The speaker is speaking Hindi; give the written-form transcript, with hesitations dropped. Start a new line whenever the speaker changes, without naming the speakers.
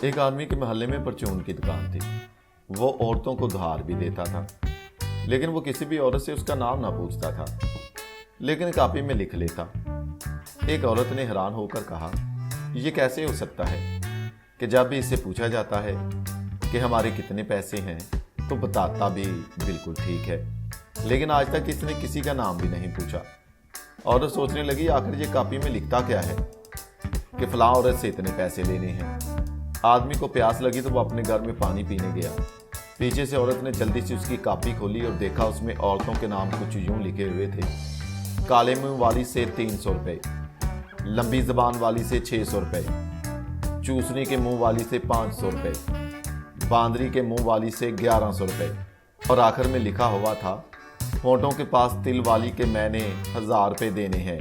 एक आदमी के मोहल्ले में परचून की दुकान थी। वो औरतों को उधार भी देता था, लेकिन वो किसी भी औरत से उसका नाम ना पूछता था, लेकिन कॉपी में लिख लेता। एक औरत ने हैरान होकर कहा, ये कैसे हो सकता है कि जब भी इससे पूछा जाता है कि हमारे कितने पैसे हैं तो बताता भी बिल्कुल ठीक है, लेकिन आज तक इसने किसी का नाम भी नहीं पूछा। औरत सोचने लगी, आखिर ये कॉपी में लिखता क्या है कि फलां औरत से इतने पैसे लेने हैं। आदमी को प्यास लगी तो वो अपने घर में पानी पीने गया। पीछे से औरत ने जल्दी से उसकी कॉपी खोली और देखा उसमें औरतों के नाम कुछ यूं लिखे हुए थे। काले मुंह वाली से 300 रुपये, लंबी जबान वाली से 600 रुपये, चूसनी के मुंह वाली से 500 रुपये, बांदरी के मुंह वाली से 1100 रुपये, और आखिर में लिखा हुआ था, होंठों के पास तिल वाली के मैंने 1000 रुपये देने हैं।